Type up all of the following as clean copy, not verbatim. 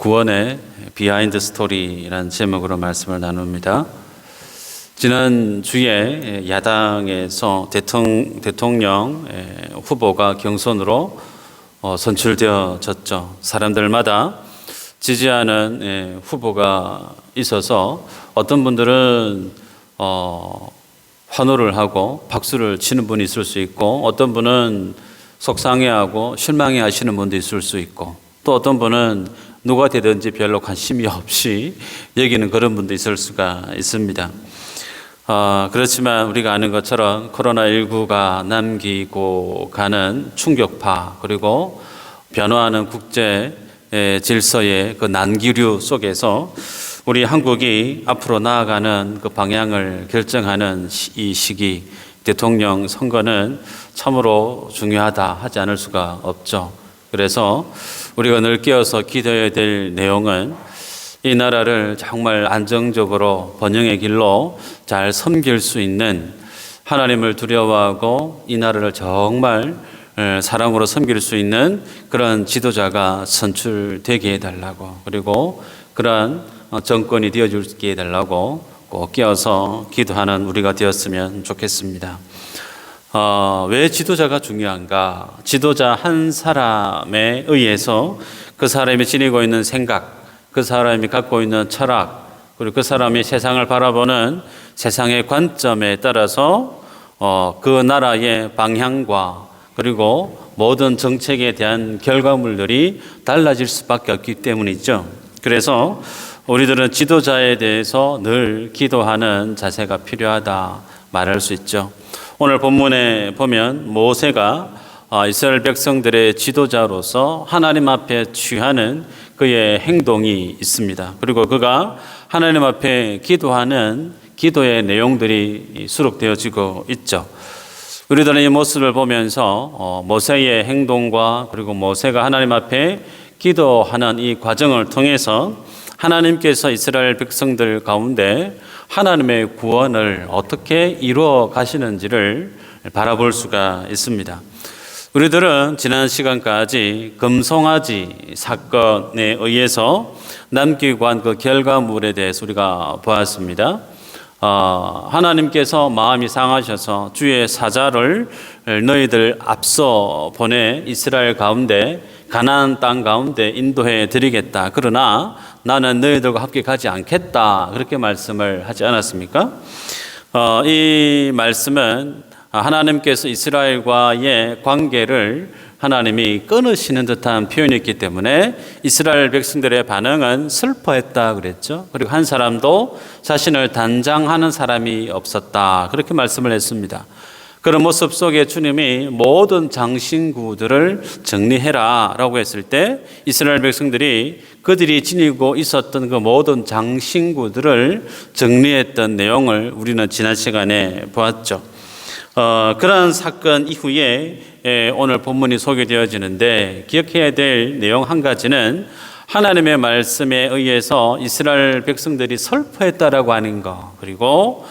구원의 비하인드 스토리라는 제목으로 말씀을 나눕니다. 지난 주에 야당에서 대통령 후보가 경선으로 선출되어졌죠. 사람들마다 지지하는 후보가 있어서 어떤 분들은 환호를 하고 박수를 치는 분이 있을 수 있고, 어떤 분은 속상해하고 실망해하시는 분도 있을 수 있고, 또 어떤 분은 누가 되든지 별로 관심이 없이 여기는 그런 분도 있을 수가 있습니다. 그렇지만 우리가 아는 것처럼 코로나19가 남기고 가는 충격파, 그리고 변화하는 국제 질서의 그 난기류 속에서 우리 한국이 앞으로 나아가는 그 방향을 결정하는 이 시기, 대통령 선거는 참으로 중요하다 하지 않을 수가 없죠. 그래서 우리가 늘 깨어서 기도해야 될 내용은 이 나라를 정말 안정적으로 번영의 길로 잘 섬길 수 있는, 하나님을 두려워하고 이 나라를 정말 사랑으로 섬길 수 있는 그런 지도자가 선출되게 해달라고, 그리고 그러한 정권이 되어주게 해달라고 꼭 깨어서 기도하는 우리가 되었으면 좋겠습니다. 왜 지도자가 중요한가? 지도자 한 사람에 의해서 그 사람이 지니고 있는 생각, 그 사람이 갖고 있는 철학, 그리고 그 사람이 세상을 바라보는 세상의 관점에 따라서 그 나라의 방향과 그리고 모든 정책에 대한 결과물들이 달라질 수밖에 없기 때문이죠. 그래서 우리들은 지도자에 대해서 늘 기도하는 자세가 필요하다 말할 수 있죠. 오늘 본문에 보면 모세가 이스라엘 백성들의 지도자로서 하나님 앞에 취하는 그의 행동이 있습니다. 그리고 그가 하나님 앞에 기도하는 기도의 내용들이 수록되어지고 있죠. 우리들은 이 모습을 보면서 모세의 행동과 그리고 모세가 하나님 앞에 기도하는 이 과정을 통해서 하나님께서 이스라엘 백성들 가운데 하나님의 구원을 어떻게 이루어 가시는지를 바라볼 수가 있습니다. 우리들은 지난 시간까지 금송아지 사건에 의해서 남기고 한 그 결과물에 대해서 우리가 보았습니다. 하나님께서 마음이 상하셔서 주의 사자를 너희들 앞서 보내 이스라엘 가운데 가나안 땅 가운데 인도해 드리겠다. 그러나 나는 너희들과 함께 가지 않겠다. 그렇게 말씀을 하지 않았습니까? 이 말씀은 하나님께서 이스라엘과의 관계를 하나님이 끊으시는 듯한 표현이었기 때문에 이스라엘 백성들의 반응은 슬퍼했다 그랬죠. 그리고 한 사람도 자신을 단장하는 사람이 없었다. 그렇게 말씀을 했습니다. 그런 모습 속에 주님이 모든 장신구들을 정리해라 라고 했을 때 이스라엘 백성들이 그들이 지니고 있었던 그 모든 장신구들을 정리했던 내용을 우리는 지난 시간에 보았죠. 그러한 사건 이후에 오늘 본문이 소개되어지는데 기억해야 될 내용 한 가지는 하나님의 말씀에 의해서 이스라엘 백성들이 슬퍼했다라고 하는 것, 그리고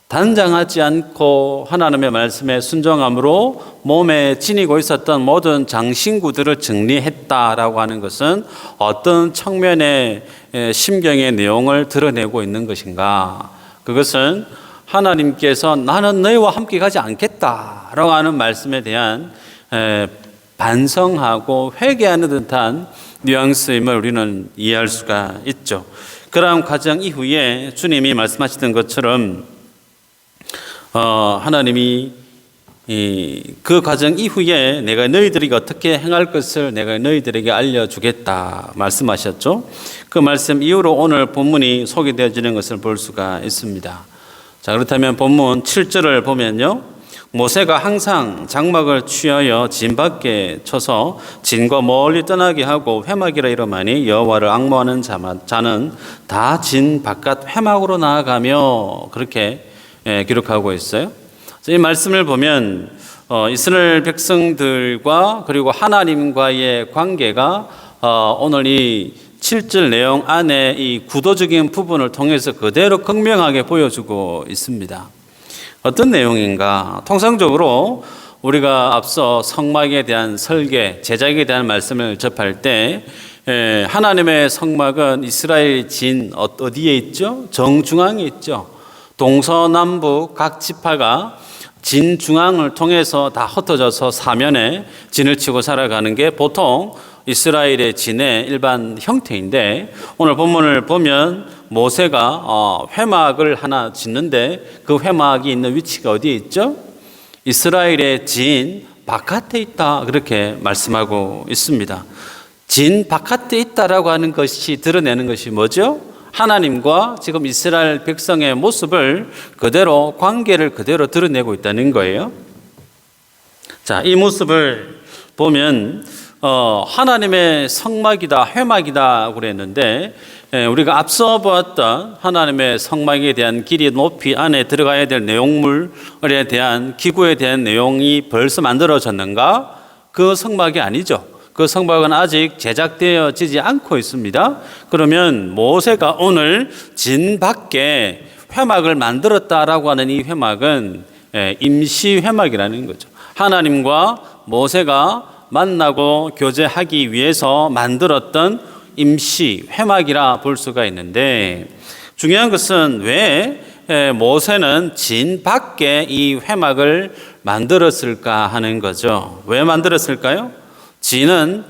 단장하지 않고 하나님의 말씀에 순종함으로 몸에 지니고 있었던 모든 장신구들을 정리했다라고 하는 것은 어떤 측면의 심경의 내용을 드러내고 있는 것인가? 그것은 하나님께서 나는 너희와 함께 가지 않겠다라고 하는 말씀에 대한 반성하고 회개하는 듯한 뉘앙스임을 우리는 이해할 수가 있죠. 그러한 과정 이후에 주님이 말씀하시던 것처럼 하나님이 그 과정 이후에 내가 너희들에게 어떻게 행할 것을 내가 너희들에게 알려주겠다 말씀하셨죠. 그 말씀 이후로 오늘 본문이 소개되어지는 것을 볼 수가 있습니다. 자, 그렇다면 본문 7절을 보면요, 모세가 항상 장막을 취하여 진 밖에 쳐서 진과 멀리 떠나게 하고 회막이라 이름하니 여호와를 앙모하는 자는 다 진 바깥 회막으로 나아가며 그렇게 기록하고 있어요. 이 말씀을 보면 이스라엘 백성들과 그리고 하나님과의 관계가 오늘 이 7절 내용 안에 이 구도적인 부분을 통해서 그대로 극명하게 보여주고 있습니다. 어떤 내용인가? 통상적으로 우리가 앞서 성막에 대한 설계, 제작에 대한 말씀을 접할 때 하나님의 성막은 이스라엘 진 어디에 있죠? 정중앙에 있죠. 동서남북 각 지파가 진 중앙을 통해서 다 흩어져서 사면에 진을 치고 살아가는 게 보통 이스라엘의 진의 일반 형태인데, 오늘 본문을 보면 모세가 회막을 하나 짓는데 그 회막이 있는 위치가 어디에 있죠? 이스라엘의 진 바깥에 있다, 그렇게 말씀하고 있습니다. 진 바깥에 있다라고 하는 것이 드러내는 것이 뭐죠? 하나님과 지금 이스라엘 백성의 모습을 그대로, 관계를 그대로 드러내고 있다는 거예요. 자, 이 모습을 보면 하나님의 성막이다, 회막이다 그랬는데, 우리가 앞서 보았던 하나님의 성막에 대한 길이, 높이, 안에 들어가야 될 내용물에 대한, 기구에 대한 내용이 벌써 만들어졌는가? 그 성막이 아니죠. 그 성막은 아직 제작되어지지 않고 있습니다. 그러면 모세가 오늘 진 밖에 회막을 만들었다라고 하는 이 회막은 임시 회막이라는 거죠. 하나님과 모세가 만나고 교제하기 위해서 만들었던 임시 회막이라 볼 수가 있는데, 중요한 것은 왜 모세는 진 밖에 이 회막을 만들었을까 하는 거죠. 왜 만들었을까요? 진은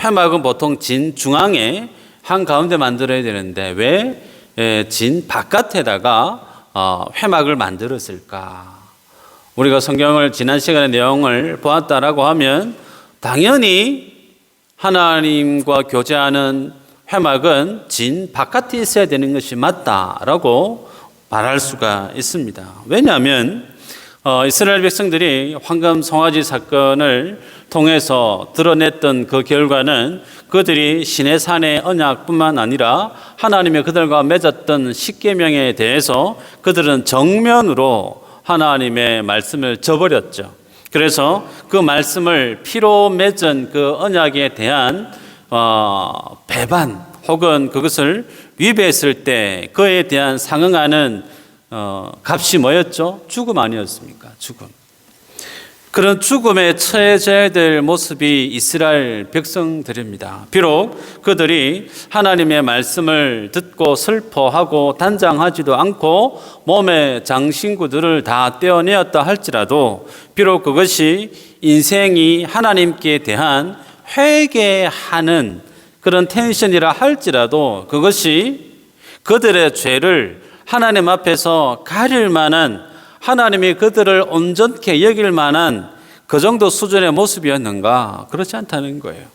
회막은 보통 진 중앙에 한가운데 만들어야 되는데 왜 진 바깥에다가 회막을 만들었을까? 우리가 성경을 지난 시간에 내용을 보았다라고 하면 당연히 하나님과 교제하는 회막은 진 바깥에 있어야 되는 것이 맞다라고 말할 수가 있습니다. 왜냐하면 이스라엘 백성들이 황금 송아지 사건을 통해서 드러냈던 그 결과는 그들이 시내산의 언약뿐만 아니라 하나님의 그들과 맺었던 십계명에 대해서 그들은 정면으로 하나님의 말씀을 저버렸죠. 그래서 그 말씀을 피로 맺은 그 언약에 대한 배반 혹은 그것을 위배했을 때 그에 대한 상응하는 값이 뭐였죠? 죽음 아니었습니까? 죽음. 그런 죽음에 처해져야 될 모습이 이스라엘 백성들입니다. 비록 그들이 하나님의 말씀을 듣고 슬퍼하고 단장하지도 않고 몸의 장신구들을 다 떼어내었다 할지라도, 비록 그것이 인생이 하나님께 대한 회개하는 그런 텐션이라 할지라도, 그것이 그들의 죄를 하나님 앞에서 가릴 만한, 하나님이 그들을 온전케 여길 만한 그 정도 수준의 모습이었는가? 그렇지 않다는 거예요.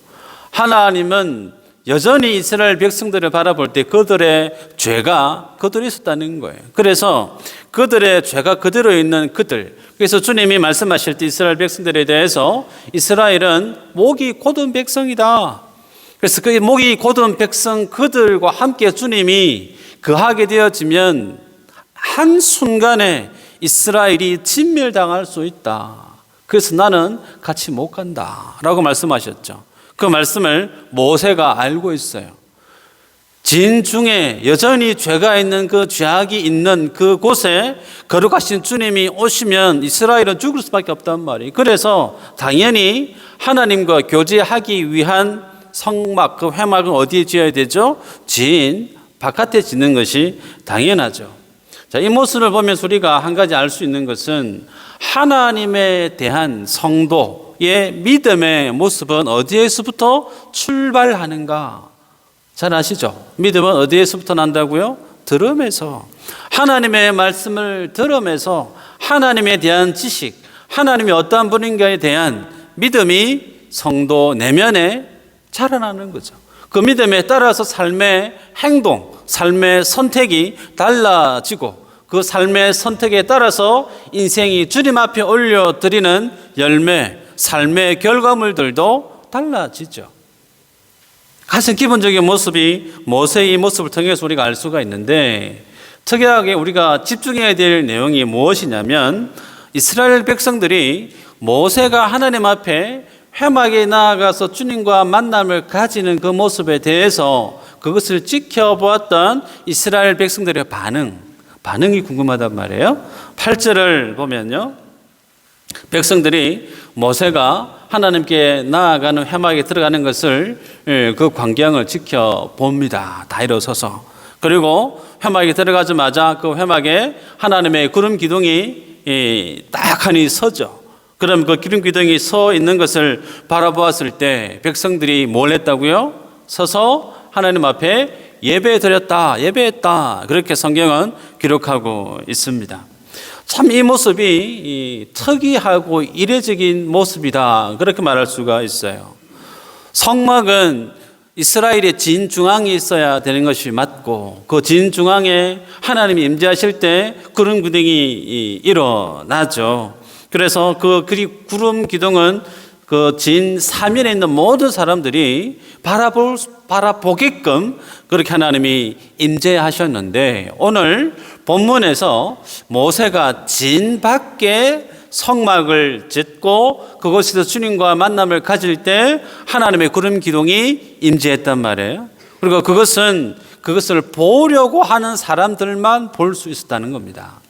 하나님은 여전히 이스라엘 백성들을 바라볼 때 그들의 죄가 그대로 있었다는 거예요. 그래서 그들의 죄가 그대로 있는 그들, 그래서 주님이 말씀하실 때 이스라엘 백성들에 대해서 이스라엘은 목이 곧은 백성이다. 그래서 그 목이 곧은 백성 그들과 함께 주님이 거하게 되어지면 한순간에 이스라엘이 진멸당할 수 있다. 그래서 나는 같이 못 간다 라고 말씀하셨죠. 그 말씀을 모세가 알고 있어요. 진 중에 여전히 죄가 있는, 그 죄악이 있는 그 곳에 거룩하신 주님이 오시면 이스라엘은 죽을 수밖에 없단 말이에요. 그래서 당연히 하나님과 교제하기 위한 성막, 그 회막은 어디에 지어야 되죠? 진 바깥에 짓는 것이 당연하죠. 자, 이 모습을 보면서 우리가 한 가지 알 수 있는 것은 하나님에 대한 성도의 믿음의 모습은 어디에서부터 출발하는가? 잘 아시죠? 믿음은 어디에서부터 난다고요? 들음에서. 하나님의 말씀을 들으면서 하나님에 대한 지식, 하나님이 어떠한 분인가에 대한 믿음이 성도 내면에 자라나는 거죠. 그 믿음에 따라서 삶의 행동, 삶의 선택이 달라지고, 그 삶의 선택에 따라서 인생이 주님 앞에 올려드리는 열매, 삶의 결과물들도 달라지죠. 가장 기본적인 모습이 모세의 모습을 통해서 우리가 알 수가 있는데, 특이하게 우리가 집중해야 될 내용이 무엇이냐면, 이스라엘 백성들이 모세가 하나님 앞에 회막에 나아가서 주님과 만남을 가지는 그 모습에 대해서 그것을 지켜보았던 이스라엘 백성들의 반응이 궁금하단 말이에요. 8절을 보면요, 백성들이 모세가 하나님께 나아가는 회막에 들어가는 것을 그 광경을 지켜봅니다. 다 일어서서. 그리고 회막에 들어가자마자 그 회막에 하나님의 구름 기둥이 딱하니 서죠. 그럼 그 기름 기둥이 서 있는 것을 바라보았을 때 백성들이 뭘 했다고요? 서서 하나님 앞에 예배드렸다, 예배했다. 그렇게 성경은 기록하고 있습니다. 참 이 모습이 특이하고 이례적인 모습이다. 그렇게 말할 수가 있어요. 성막은 이스라엘의 진중앙에 있어야 되는 것이 맞고 그 진중앙에 하나님이 임재하실 때 구름 기둥이 일어나죠. 그래서 그 구름 기둥은 그 진 사면에 있는 모든 사람들이 바라보게끔 그렇게 하나님이 임재하셨는데 오늘 본문에서 모세가 진 밖에 성막을 짓고 그곳에서 주님과 만남을 가질 때 하나님의 구름 기둥이 임재했단 말이에요. 그리고 그것을 보려고 하는 사람들만 볼 수 있었다는 겁니다.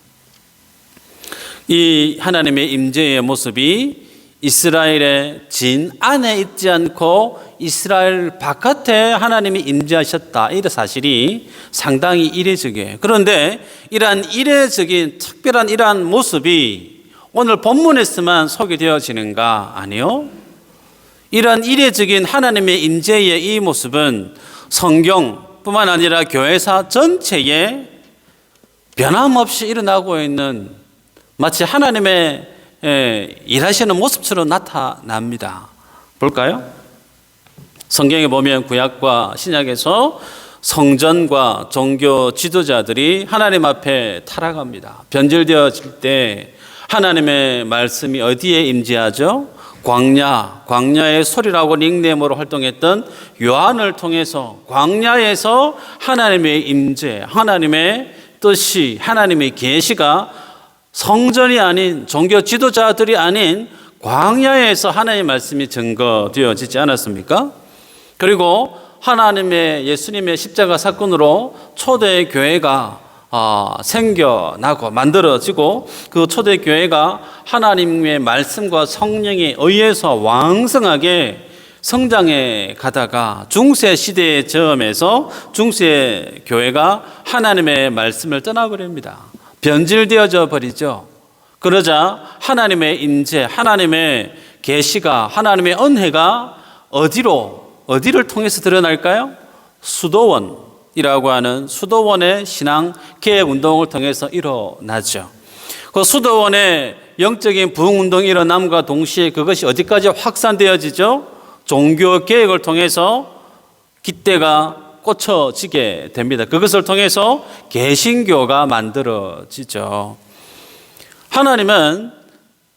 이 하나님의 임재의 모습이 이스라엘의 진 안에 있지 않고 이스라엘 바깥에 하나님이 임재하셨다. 이 사실이 상당히 이례적이에요. 그런데 이러한 이례적인 특별한 이러한 모습이 오늘 본문에서만 소개되어지는가? 아니요. 이러한 이례적인 하나님의 임재의 이 모습은 성경뿐만 아니라 교회사 전체에 변함없이 일어나고 있는 마치 하나님의 일하시는 모습처럼 나타납니다. 볼까요? 성경에 보면 구약과 신약에서 성전과 종교 지도자들이 하나님 앞에 타락합니다. 변질되어질 때 하나님의 말씀이 어디에 임재하죠? 광야의 소리라고 닉네임으로 활동했던 요한을 통해서 광야에서 하나님의 임재, 하나님의 뜻이, 하나님의 계시가 성전이 아닌 종교 지도자들이 아닌 광야에서 하나님의 말씀이 증거되어지지 않았습니까? 그리고 하나님의 예수님의 십자가 사건으로 초대 교회가 생겨나고 만들어지고 그 초대 교회가 하나님의 말씀과 성령에 의해서 왕성하게 성장해 가다가 중세 시대의 저음에서 중세 교회가 하나님의 말씀을 떠나버립니다. 변질되어져 버리죠. 그러자 하나님의 임재, 하나님의 계시가, 하나님의 은혜가 어디를 통해서 드러날까요? 수도원이라고 하는 수도원의 신앙 개혁 운동을 통해서 일어나죠. 그 수도원의 영적인 부흥 운동이 일어남과 동시에 그것이 어디까지 확산되어지죠? 종교 개혁을 통해서 깃대가 꽂혀지게 됩니다. 그것을 통해서 개신교가 만들어지죠. 하나님은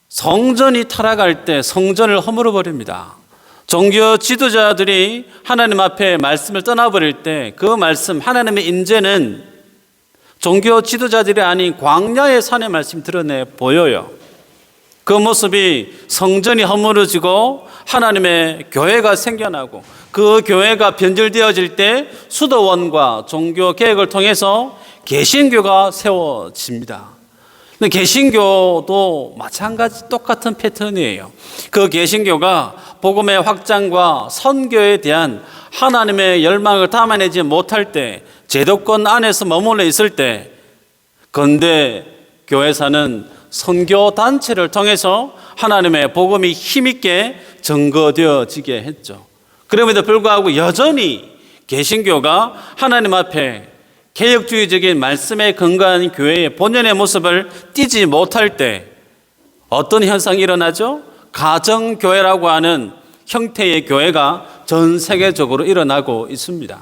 성전이 타락할 때 성전을 허물어 버립니다. 종교 지도자들이 하나님 앞에 말씀을 떠나버릴 때 그 말씀, 하나님의 임재는 종교 지도자들이 아닌 광야의 산의 말씀이 드러내 보여요. 그 모습이 성전이 허물어지고 하나님의 교회가 생겨나고 그 교회가 변질되어질 때 수도원과 종교 개혁을 통해서 개신교가 세워집니다. 근데 개신교도 마찬가지 똑같은 패턴이에요. 그 개신교가 복음의 확장과 선교에 대한 하나님의 열망을 담아내지 못할 때, 제도권 안에서 머물러 있을 때 건대 교회사는 선교 단체를 통해서 하나님의 복음이 힘있게 증거되어지게 했죠. 그럼에도 불구하고 여전히 개신교가 하나님 앞에 개혁주의적인 말씀에 근거한 교회의 본연의 모습을 띠지 못할 때 어떤 현상이 일어나죠? 가정교회라고 하는 형태의 교회가 전 세계적으로 일어나고 있습니다.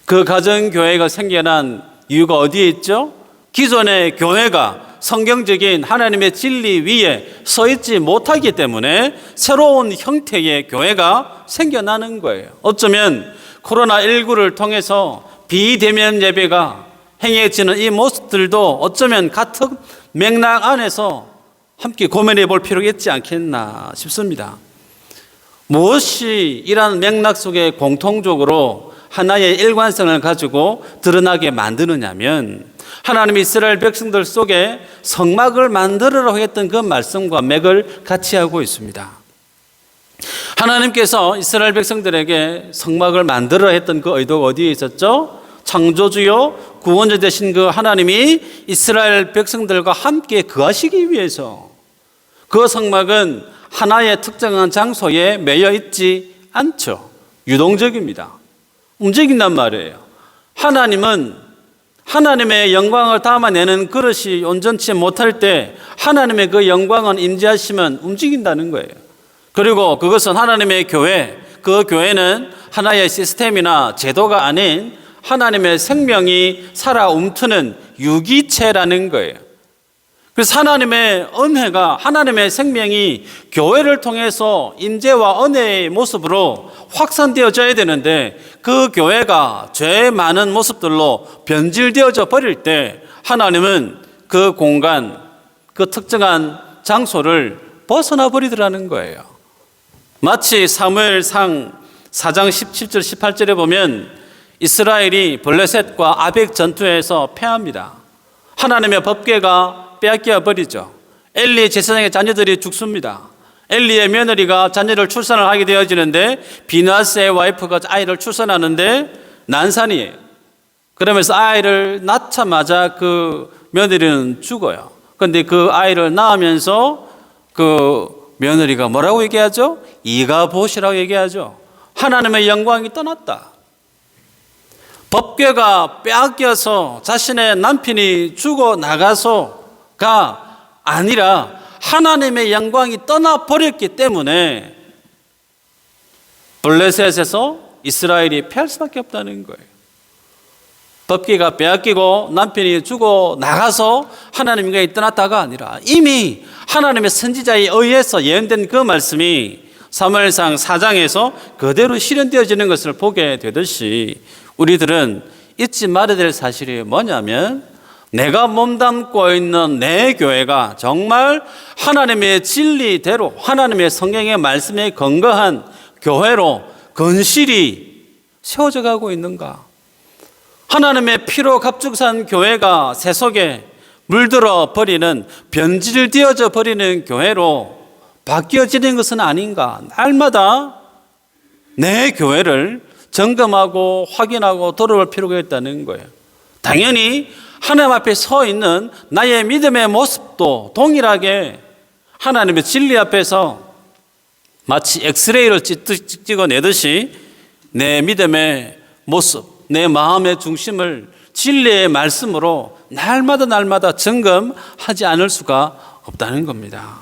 그 가정교회가 생겨난 이유가 어디에 있죠? 기존의 교회가 성경적인 하나님의 진리 위에 서 있지 못하기 때문에 새로운 형태의 교회가 생겨나는 거예요. 어쩌면 코로나19를 통해서 비대면 예배가 행해지는 이 모습들도 어쩌면 같은 맥락 안에서 함께 고민해 볼 필요가 있지 않겠나 싶습니다. 무엇이 이러한 맥락 속에 공통적으로 하나의 일관성을 가지고 드러나게 만드느냐면 하나님이 이스라엘 백성들 속에 성막을 만들으라고 했던 그 말씀과 맥을 같이 하고 있습니다. 하나님께서 이스라엘 백성들에게 성막을 만들어 했던 그 의도가 어디에 있었죠? 창조주요 구원자 되신 그 하나님이 이스라엘 백성들과 함께 거하시기 위해서. 그 성막은 하나의 특정한 장소에 매여 있지 않죠. 유동적입니다. 움직인단 말이에요. 하나님은 하나님의 영광을 담아내는 그릇이 온전치 못할 때 하나님의 그 영광은 임재하시면 움직인다는 거예요. 그리고 그것은 하나님의 교회, 그 교회는 하나의 시스템이나 제도가 아닌 하나님의 생명이 살아 움트는 유기체라는 거예요. 그래서 하나님의 은혜가, 하나님의 생명이 교회를 통해서 임재와 은혜의 모습으로 확산되어져야 되는데, 그 교회가 죄 많은 모습들로 변질되어져 버릴 때 하나님은 그 공간, 그 특정한 장소를 벗어나 버리더라는 거예요. 마치 사무엘상 4장 17절 18절에 보면 이스라엘이 블레셋과 아벡 전투에서 패합니다. 하나님의 법궤가 빼앗겨 버리죠. 엘리 제사장의 자녀들이 죽습니다. 엘리의 며느리가 자녀를 출산을 하게 되어지는데 비나스의 와이프가 아이를 출산하는데 난산이에요. 그러면서 아이를 낳자마자 그 며느리는 죽어요. 그런데 그 아이를 낳으면서 그 며느리가 뭐라고 얘기하죠? 이가봇이라고 얘기하죠. 하나님의 영광이 떠났다. 법궤가 빼앗겨서 자신의 남편이 죽어 나가서가 아니라 하나님의 영광이 떠나버렸기 때문에 블레셋에서 이스라엘이 패할 수밖에 없다는 거예요. 법궤가 빼앗기고 남편이 죽어 나가서 하나님의 영광이 떠났다가 아니라 이미 하나님의 선지자에 의해서 예언된 그 말씀이 사무엘상 4장에서 그대로 실현되어지는 것을 보게 되듯이 우리들은 잊지 말아야 될 사실이 뭐냐면 내가 몸담고 있는 내 교회가 정말 하나님의 진리대로 하나님의 성경의 말씀에 근거한 교회로 건실히 세워져 가고 있는가? 하나님의 피로 갑죽산 교회가 세속에 물들어 버리는 변질되어져 버리는 교회로 바뀌어지는 것은 아닌가? 날마다 내 교회를 점검하고 확인하고 돌아볼 필요가 있다는 거예요. 당연히 하나님 앞에 서 있는 나의 믿음의 모습도 동일하게 하나님의 진리 앞에서 마치 엑스레이를 찍어내듯이 내 믿음의 모습, 내 마음의 중심을 진리의 말씀으로 날마다 점검하지 않을 수가 없다는 겁니다.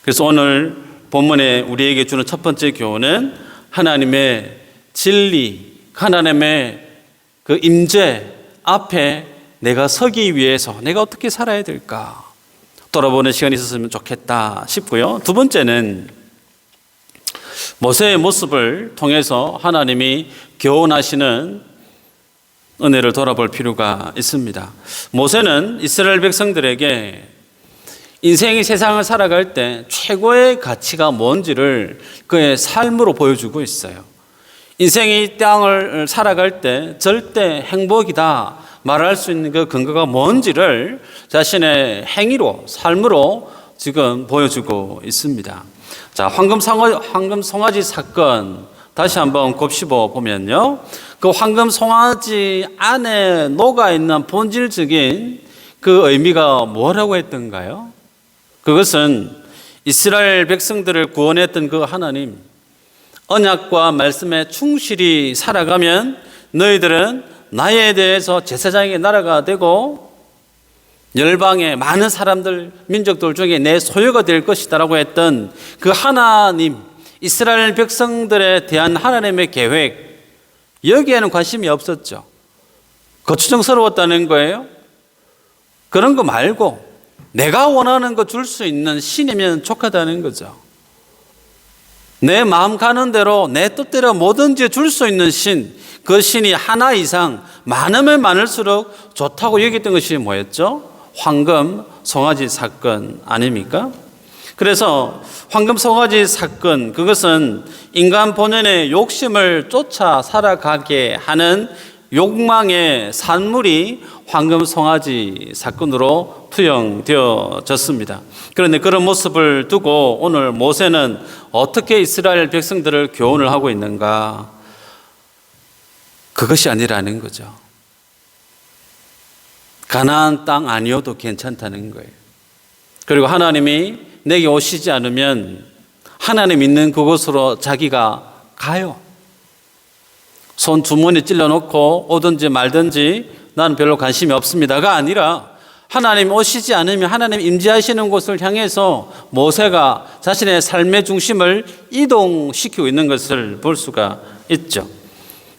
그래서 오늘 본문에 우리에게 주는 첫 번째 교훈은 하나님의 진리, 하나님의 그 임재 앞에 내가 서기 위해서 내가 어떻게 살아야 될까 돌아보는 시간이 있었으면 좋겠다 싶고요. 두 번째는 모세의 모습을 통해서 하나님이 교훈하시는 은혜를 돌아볼 필요가 있습니다. 모세는 이스라엘 백성들에게 인생이 세상을 살아갈 때 최고의 가치가 뭔지를 그의 삶으로 보여주고 있어요. 인생이 땅을 살아갈 때 절대 행복이다 말할 수 있는 그 근거가 뭔지를 자신의 행위로, 삶으로 지금 보여주고 있습니다. 자, 황금 송아지 사건 다시 한번 곱씹어 보면요. 그 황금 송아지 안에 녹아있는 본질적인 그 의미가 뭐라고 했던가요? 그것은 이스라엘 백성들을 구원했던 그 하나님, 언약과 말씀에 충실히 살아가면 너희들은 나에 대해서 제사장의 나라가 되고 열방의 많은 사람들, 민족들 중에 내 소유가 될 것이다 라고 했던 그 하나님, 이스라엘 백성들에 대한 하나님의 계획, 여기에는 관심이 없었죠. 거추장스러웠다는 거예요. 그런 거 말고 내가 원하는 거 줄 수 있는 신이면 족하다는 거죠. 내 마음 가는 대로 내 뜻대로 뭐든지 줄 수 있는 신, 그 신이 하나 이상 많으면 많을수록 좋다고 여겼던 것이 뭐였죠? 황금 송아지 사건 아닙니까? 그래서 황금 송아지 사건, 그것은 인간 본연의 욕심을 쫓아 살아가게 하는 욕망의 산물이 황금 송아지 사건으로 투영되어졌습니다. 그런데 그런 모습을 두고 오늘 모세는 어떻게 이스라엘 백성들을 교훈을 하고 있는가? 그것이 아니라는 거죠. 가나안 땅 아니어도 괜찮다는 거예요. 그리고 하나님이 내게 오시지 않으면 하나님 있는 그곳으로 자기가 가요. 손 주머니 찔러놓고 오든지 말든지 나는 별로 관심이 없습니다가 아니라 하나님 오시지 않으면 하나님 임재하시는 곳을 향해서 모세가 자신의 삶의 중심을 이동시키고 있는 것을 볼 수가 있죠.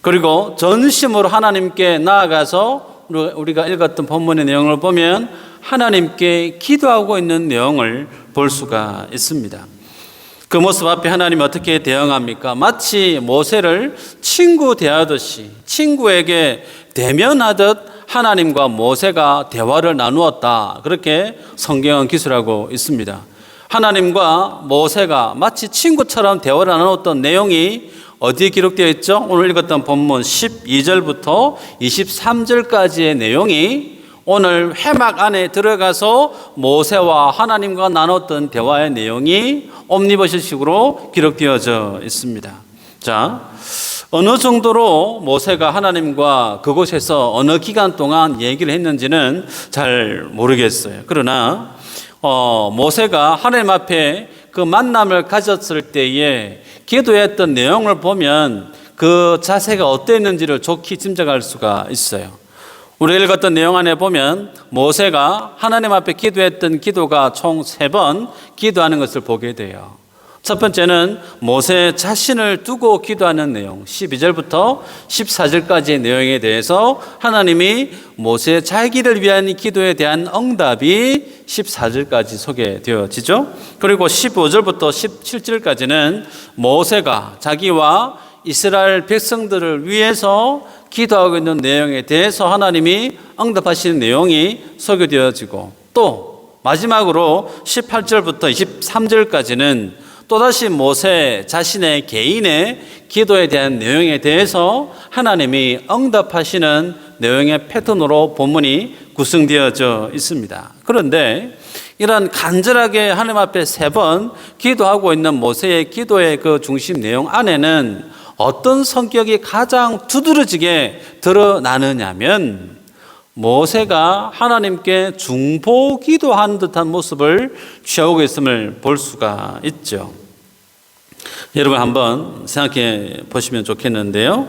그리고 전심으로 하나님께 나아가서 우리가 읽었던 본문의 내용을 보면 하나님께 기도하고 있는 내용을 볼 수가 있습니다. 그 모습 앞에 하나님이 어떻게 대응합니까? 마치 모세를 친구 대하듯이 친구에게 대면하듯 하나님과 모세가 대화를 나누었다. 그렇게 성경은 기술하고 있습니다. 하나님과 모세가 마치 친구처럼 대화를 나누었던 내용이 어디에 기록되어 있죠? 오늘 읽었던 본문 12절부터 23절까지의 내용이 오늘 회막 안에 들어가서 모세와 하나님과 나눴던 대화의 내용이 옴니버시식으로 기록되어져 있습니다. 자, 어느 정도로 모세가 하나님과 그곳에서 어느 기간 동안 얘기를 했는지는 잘 모르겠어요. 그러나 모세가 하나님 앞에 그 만남을 가졌을 때에 기도했던 내용을 보면 그 자세가 어땠는지를 좋게 짐작할 수가 있어요. 우리가 읽었던 내용 안에 보면 모세가 하나님 앞에 기도했던 기도가 총 3번 기도하는 것을 보게 돼요. 첫 번째는 모세 자신을 두고 기도하는 내용 12절부터 14절까지의 내용에 대해서 하나님이 모세 자기를 위한 기도에 대한 응답이 14절까지 소개되어지죠. 그리고 15절부터 17절까지는 모세가 자기와 이스라엘 백성들을 위해서 기도하고 있는 내용에 대해서 하나님이 응답하시는 내용이 소개되어지고 또 마지막으로 18절부터 23절까지는 또다시 모세 자신의 개인의 기도에 대한 내용에 대해서 하나님이 응답하시는 내용의 패턴으로 본문이 구성되어져 있습니다. 그런데 이런 간절하게 하나님 앞에 3번 기도하고 있는 모세의 기도의 그 중심 내용 안에는 어떤 성격이 가장 두드러지게 드러나느냐면 모세가 하나님께 중보 기도한 듯한 모습을 취하고 있음을 볼 수가 있죠. 여러분 한번 생각해 보시면 좋겠는데요.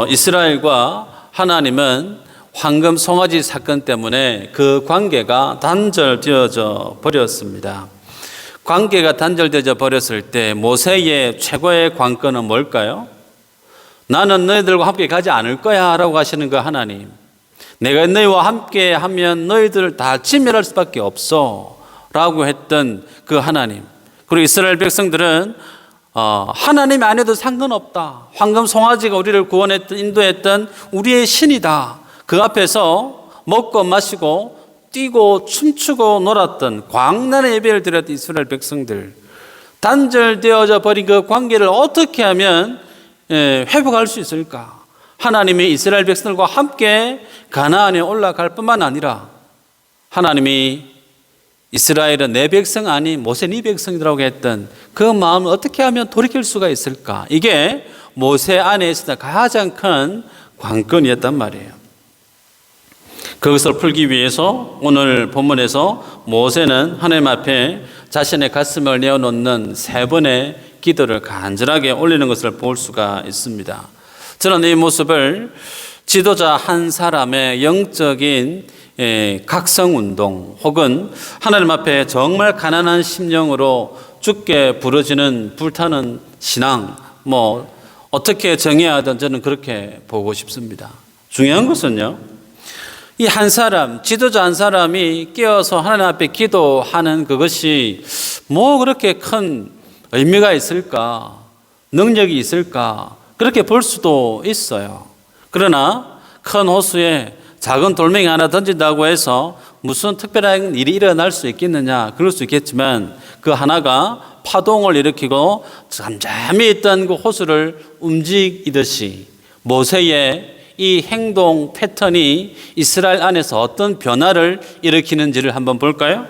이스라엘과 하나님은 황금 송아지 사건 때문에 그 관계가 단절되어져 버렸습니다. 관계가 단절되어져 버렸을 때 모세의 최고의 관건은 뭘까요? 나는 너희들과 함께 가지 않을 거야 라고 하시는 그 하나님. 내가 너희와 함께 하면 너희들을 다 진멸할 수밖에 없어 라고 했던 그 하나님. 그리고 이스라엘 백성들은 하나님이 안 해도 상관없다. 황금 송아지가 우리를 구원했던 인도했던 우리의 신이다. 그 앞에서 먹고 마시고 뛰고 춤추고 놀았던 광란의 예배를 드렸던 이스라엘 백성들. 단절되어져 버린 그 관계를 어떻게 하면 회복할 수 있을까? 하나님이 이스라엘 백성들과 함께 가나안에 올라갈 뿐만 아니라 하나님이 이스라엘은 내 백성 아니 모세 네 백성이라고 했던 그 마음을 어떻게 하면 돌이킬 수가 있을까? 이게 모세 안에 있었던 가장 큰 관건이었단 말이에요. 그것을 풀기 위해서 오늘 본문에서 모세는 하나님 앞에 자신의 가슴을 내어놓는 3번의 기도를 간절하게 올리는 것을 볼 수가 있습니다. 저는 이 모습을 지도자 한 사람의 영적인 각성운동 혹은 하나님 앞에 정말 가난한 심령으로 죽게 부러지는 불타는 신앙 어떻게 정해야 하든 저는 그렇게 보고 싶습니다. 중요한 것은요, 이 한 사람, 지도자 한 사람이 깨어서 하나님 앞에 기도하는 그것이 그렇게 큰 의미가 있을까, 능력이 있을까, 그렇게 볼 수도 있어요. 그러나 큰 호수에 작은 돌멩이 하나 던진다고 해서 무슨 특별한 일이 일어날 수 있겠느냐, 그럴 수 있겠지만 그 하나가 파동을 일으키고 잠잠히 있던 그 호수를 움직이듯이 모세의 이 행동 패턴이 이스라엘 안에서 어떤 변화를 일으키는지를 한번 볼까요?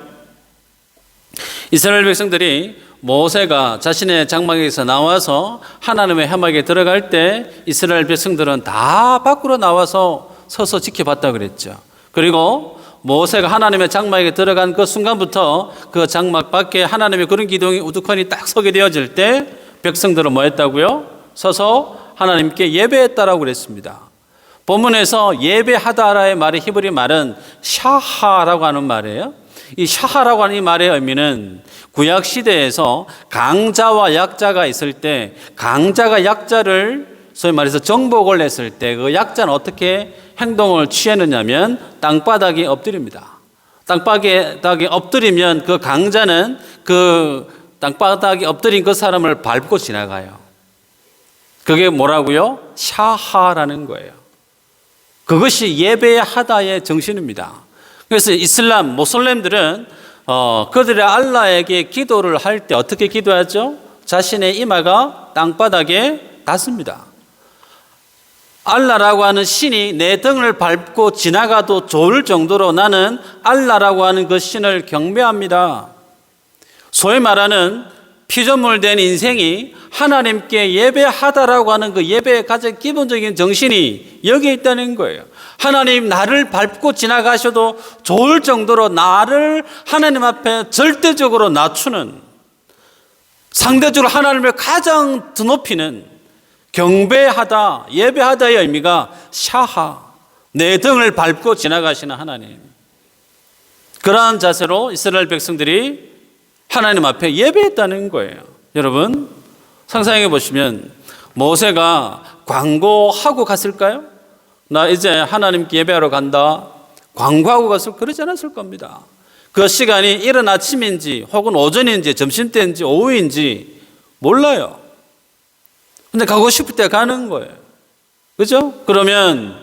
이스라엘 백성들이 모세가 자신의 장막에서 나와서 하나님의 회막에 들어갈 때 이스라엘 백성들은 다 밖으로 나와서 서서 지켜봤다 그랬죠. 그리고 모세가 하나님의 장막에 들어간 그 순간부터 그 장막 밖에 하나님의 그런 기둥이 우두커니 딱 서게 되어질 때 백성들은 뭐 했다고요? 서서 하나님께 예배했다라고 그랬습니다. 본문에서 예배하다라의 말의 히브리 말은 샤하라고 하는 말이에요. 이 샤하라고 하는 이 말의 의미는 구약 시대에서 강자와 약자가 있을 때 강자가 약자를 소위 말해서 정복을 했을 때 그 약자는 어떻게 행동을 취했느냐면 땅바닥에 엎드립니다. 땅바닥에 엎드리면 그 강자는 그 땅바닥에 엎드린 그 사람을 밟고 지나가요. 그게 뭐라고요? 샤하라는 거예요. 그것이 예배하다의 정신입니다. 그래서 이슬람, 모슬렘들은 그들의 알라에게 기도를 할 때 어떻게 기도하죠? 자신의 이마가 땅바닥에 닿습니다. 알라라고 하는 신이 내 등을 밟고 지나가도 좋을 정도로 나는 알라라고 하는 그 신을 경배합니다. 소위 말하는 피조물된 인생이 하나님께 예배하다라고 하는 그 예배의 가장 기본적인 정신이 여기에 있다는 거예요. 하나님 나를 밟고 지나가셔도 좋을 정도로 나를 하나님 앞에 절대적으로 낮추는, 상대적으로 하나님을 가장 드높이는 경배하다, 예배하다의 의미가 샤하, 내 등을 밟고 지나가시는 하나님. 그러한 자세로 이스라엘 백성들이 하나님 앞에 예배했다는 거예요. 여러분 상상해 보시면 모세가 광고하고 갔을까요? 나 이제 하나님께 예배하러 간다, 광고하고 갔을 그러지 않았을 겁니다. 그 시간이 이른 아침인지 혹은 오전인지 점심때인지 오후인지 몰라요. 근데 가고 싶을 때 가는 거예요. 그죠? 그러면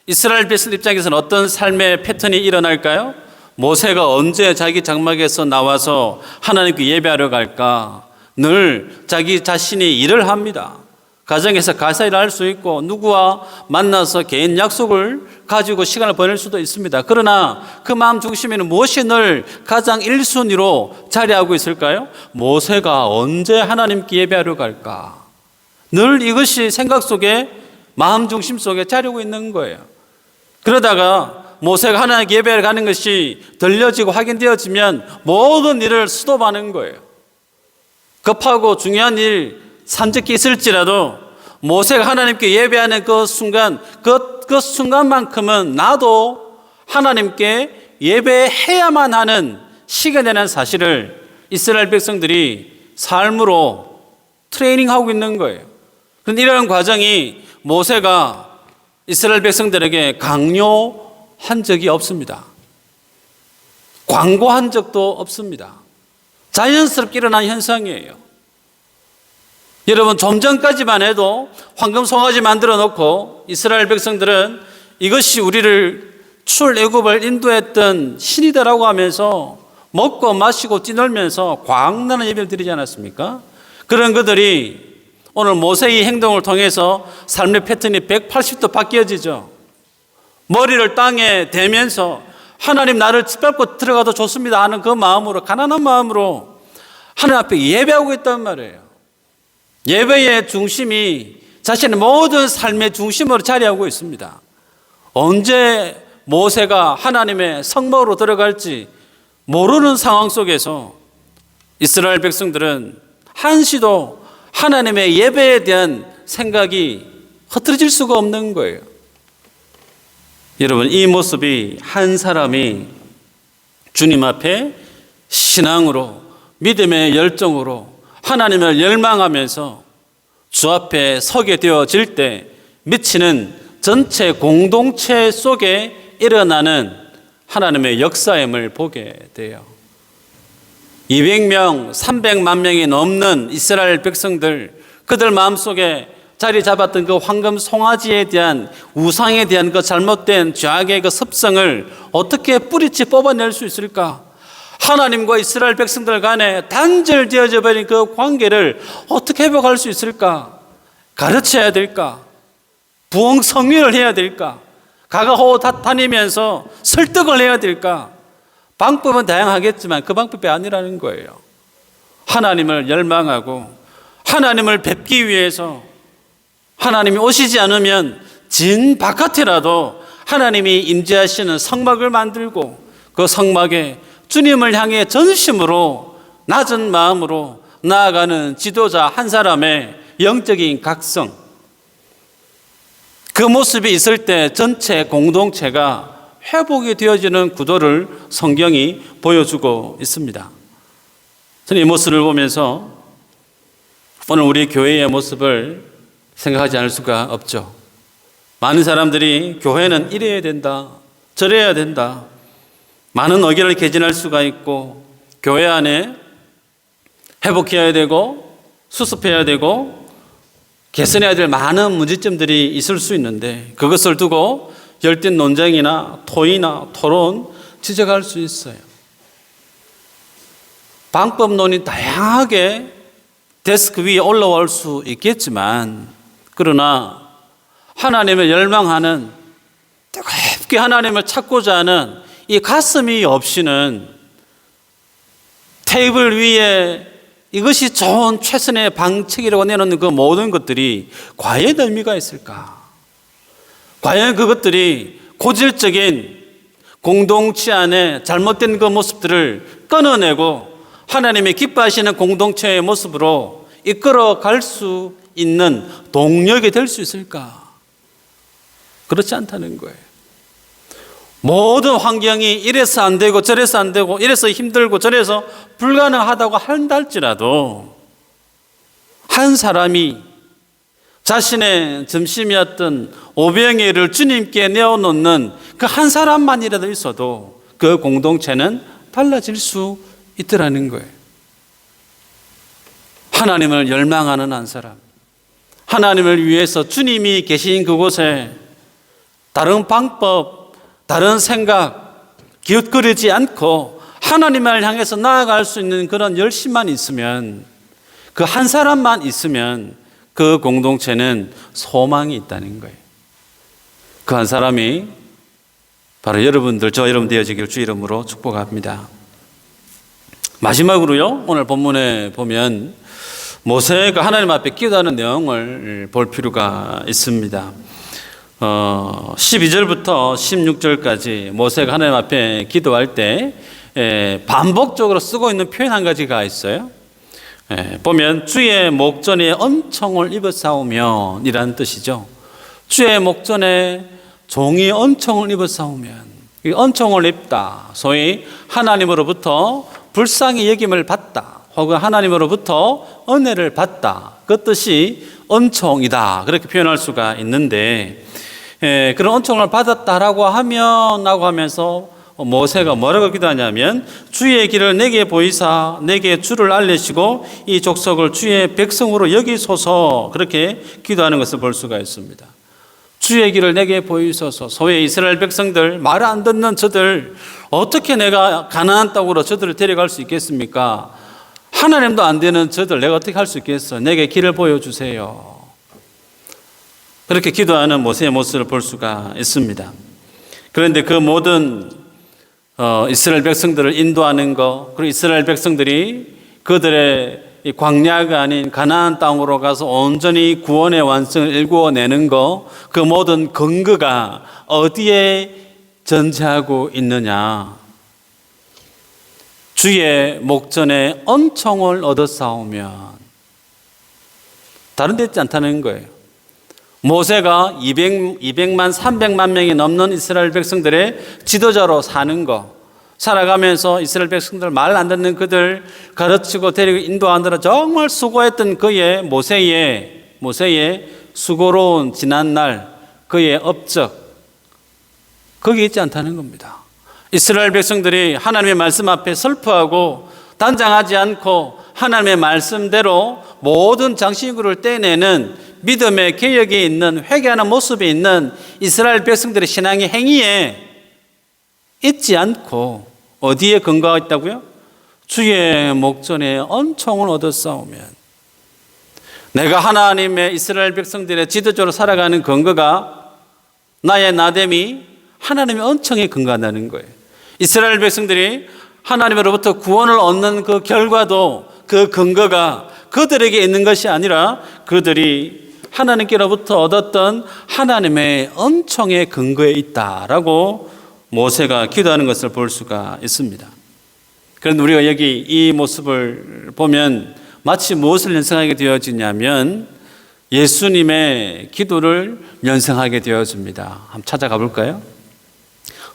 이스라엘 백성 입장에서는 어떤 삶의 패턴이 일어날까요? 모세가 언제 자기 장막에서 나와서 하나님께 예배하러 갈까? 늘 자기 자신이 일을 합니다. 가정에서 가사일을 할 수 있고 누구와 만나서 개인 약속을 가지고 시간을 보낼 수도 있습니다. 그러나 그 마음 중심에는 무엇이 늘 가장 1순위로 자리하고 있을까요? 모세가 언제 하나님께 예배하러 갈까? 늘 이것이 생각 속에, 마음 중심 속에 자리하고 있는 거예요. 그러다가 모세가 하나님께 예배하러 가는 것이 들려지고 확인되어지면 모든 일을 스톱하는 거예요. 급하고 중요한 일, 산적이 있을지라도 모세가 하나님께 예배하는 그 순간, 그 순간만큼은 나도 하나님께 예배해야만 하는 시간이라는 사실을 이스라엘 백성들이 삶으로 트레이닝하고 있는 거예요. 그런데 이런 과정이 모세가 이스라엘 백성들에게 강요한 적이 없습니다. 광고한 적도 없습니다. 자연스럽게 일어난 현상이에요. 여러분 좀 전까지만 해도 황금 송아지 만들어 놓고 이스라엘 백성들은 이것이 우리를 출애굽을 인도했던 신이다라고 하면서 먹고 마시고 뛰놀면서 광란한 예배를 드리지 않았습니까? 그런 그들이 오늘 모세의 행동을 통해서 삶의 패턴이 180도 바뀌어지죠. 머리를 땅에 대면서 하나님 나를 짓밟고 들어가도 좋습니다 하는 그 마음으로, 가난한 마음으로 하나님 앞에 예배하고 있단 말이에요. 예배의 중심이 자신의 모든 삶의 중심으로 자리하고 있습니다. 언제 모세가 하나님의 성막으로 들어갈지 모르는 상황 속에서 이스라엘 백성들은 한시도 하나님의 예배에 대한 생각이 흐트러질 수가 없는 거예요. 여러분 이 모습이 한 사람이 주님 앞에 신앙으로, 믿음의 열정으로 하나님을 열망하면서 주 앞에 서게 되어질 때 미치는 전체 공동체 속에 일어나는 하나님의 역사임을 보게 돼요. 200명, 300만 명이 넘는 이스라엘 백성들, 그들 마음속에 자리 잡았던 그 황금 송아지에 대한, 우상에 대한 그 잘못된 죄악의 그 습성을 어떻게 뿌리째 뽑아낼 수 있을까? 하나님과 이스라엘 백성들 간에 단절되어져 버린 그 관계를 어떻게 회복할 수 있을까? 가르쳐야 될까? 부엉성위를 해야 될까? 가가호호 다니면서 설득을 해야 될까? 방법은 다양하겠지만 그 방법이 아니라는 거예요. 하나님을 열망하고 하나님을 뵙기 위해서 하나님이 오시지 않으면 진 바깥이라도 하나님이 임재하시는 성막을 만들고 그 성막에 주님을 향해 전심으로 낮은 마음으로 나아가는 지도자 한 사람의 영적인 각성, 그 모습이 있을 때 전체 공동체가 회복이 되어지는 구도를 성경이 보여주고 있습니다. 저는 이 모습을 보면서 오늘 우리 교회의 모습을 생각하지 않을 수가 없죠. 많은 사람들이 교회는 이래야 된다, 저래야 된다, 많은 의견을 개진할 수가 있고 교회 안에 회복해야 되고 수습해야 되고 개선해야 될 많은 문제점들이 있을 수 있는데 그것을 두고 열띤 논쟁이나 토의나 토론 지적할 수 있어요. 방법론이 다양하게 데스크 위에 올라올 수 있겠지만 그러나 하나님을 열망하는 뜨겁게 하나님을 찾고자 하는 이 가슴이 없이는 테이블 위에 이것이 좋은 최선의 방책이라고 내놓는 그 모든 것들이 과연 의미가 있을까? 과연 그것들이 고질적인 공동체 안에 잘못된 그 모습들을 끊어내고 하나님의 기뻐하시는 공동체의 모습으로 이끌어 갈 수 있는 동력이 될 수 있을까? 그렇지 않다는 거예요. 모든 환경이 이래서 안 되고 저래서 안 되고 이래서 힘들고 저래서 불가능하다고 한달지라도 한 사람이 자신의 점심이었던 오병이를 주님께 내어놓는 그 한 사람만이라도 있어도 그 공동체는 달라질 수 있더라는 거예요. 하나님을 열망하는 한 사람, 하나님을 위해서 주님이 계신 그곳에 다른 방법, 다른 생각, 기웃거리지 않고 하나님을 향해서 나아갈 수 있는 그런 열심만 있으면, 그 한 사람만 있으면 그 공동체는 소망이 있다는 거예요. 그 한 사람이 바로 여러분들, 저 여러분 되어지기를 주 이름으로 축복합니다. 마지막으로요, 오늘 본문에 보면 모세가 하나님 앞에 기도하는 내용을 볼 필요가 있습니다. 12절부터 16절까지 모세가 하나님 앞에 기도할 때 반복적으로 쓰고 있는 표현 한 가지가 있어요. 보면 주의 목전에 은총을 입었사오면 이라는 뜻이죠. 주의 목전에 종이 은총을 입었사오면, 이 은총을 입다, 소위 하나님으로부터 불쌍히 여김을 받다, 혹은 하나님으로부터 은혜를 받다, 그 뜻이 은총이다, 그렇게 표현할 수가 있는데, 그런 은총을 받았다라고 하면서 모세가 뭐라고 기도하냐면 주의 길을 내게 보이사 내게 주를 알리시고 이 족속을 주의 백성으로 여기소서, 그렇게 기도하는 것을 볼 수가 있습니다. 주의 길을 내게 보이소서. 소위 이스라엘 백성들, 말 안 듣는 저들, 어떻게 내가 가나안 땅으로 저들을 데려갈 수 있겠습니까? 하나님도 안 되는 저들 내가 어떻게 할 수 있겠어? 내게 길을 보여주세요. 그렇게 기도하는 모세의 모습을 볼 수가 있습니다. 그런데 그 모든 이스라엘 백성들을 인도하는 것, 그리고 이스라엘 백성들이 그들의 광야가 아닌 가나안 땅으로 가서 온전히 구원의 완성을 일구어내는 것, 그 모든 근거가 어디에 전제하고 있느냐? 주의 목전에 은총을 얻었사오면, 다른 데 있지 않다는 거예요. 모세가 200만 300만 명이 넘는 이스라엘 백성들의 지도자로 사는 거, 살아가면서 이스라엘 백성들 말 안 듣는 그들 가르치고 데리고 인도하느라 정말 수고했던 그의 모세의 수고로운 지난날, 그의 업적, 거기 있지 않다는 겁니다. 이스라엘 백성들이 하나님의 말씀 앞에 슬퍼하고 단장하지 않고 하나님의 말씀대로 모든 장신구를 떼내는 믿음의 개혁이 있는, 회개하는 모습이 있는 이스라엘 백성들의 신앙의 행위에 있지 않고 어디에 근거가 있다고요? 주의 목전에 은총을 얻었사오면, 내가 하나님의 이스라엘 백성들의 지도자로 살아가는 근거가 나의 나됨이 하나님의 은총에 근거한다는 거예요. 이스라엘 백성들이 하나님으로부터 구원을 얻는 그 결과도 그 근거가 그들에게 있는 것이 아니라 그들이 하나님께로부터 얻었던 하나님의 은총의 근거에 있다라고 모세가 기도하는 것을 볼 수가 있습니다. 그런데 우리가 여기 이 모습을 보면 마치 무엇을 연상하게 되어지냐면 예수님의 기도를 연상하게 되어집니다. 한번 찾아가 볼까요?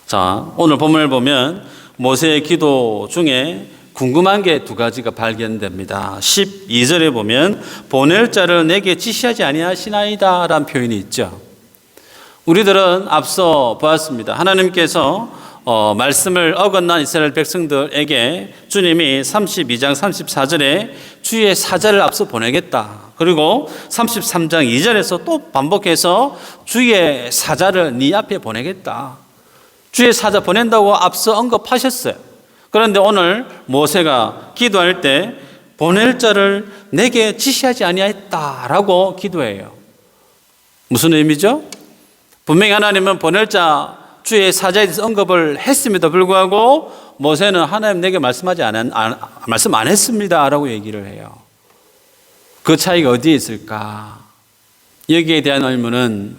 자, 오늘 본문을 보면 모세의 기도 중에 궁금한 게 두 가지가 발견됩니다. 12절에 보면 보낼 자를 내게 지시하지 아니하시나이다 라는 표현이 있죠. 우리들은 앞서 보았습니다. 하나님께서 말씀을 어긋난 이스라엘 백성들에게 주님이 32장 34절에 주의 사자를 앞서 보내겠다. 그리고 33장 2절에서 또 반복해서 주의 사자를 네 앞에 보내겠다. 주의 사자 보낸다고 앞서 언급하셨어요. 그런데 오늘 모세가 기도할 때 보낼 자를 내게 지시하지 아니하였다라고 기도해요. 무슨 의미죠? 분명히 하나님은 보낼 자 주의 사자에 대해서 언급을 했음에도 불구하고 모세는 하나님 내게 말씀 안 했습니다 라고 얘기를 해요. 그 차이가 어디에 있을까? 여기에 대한 의문은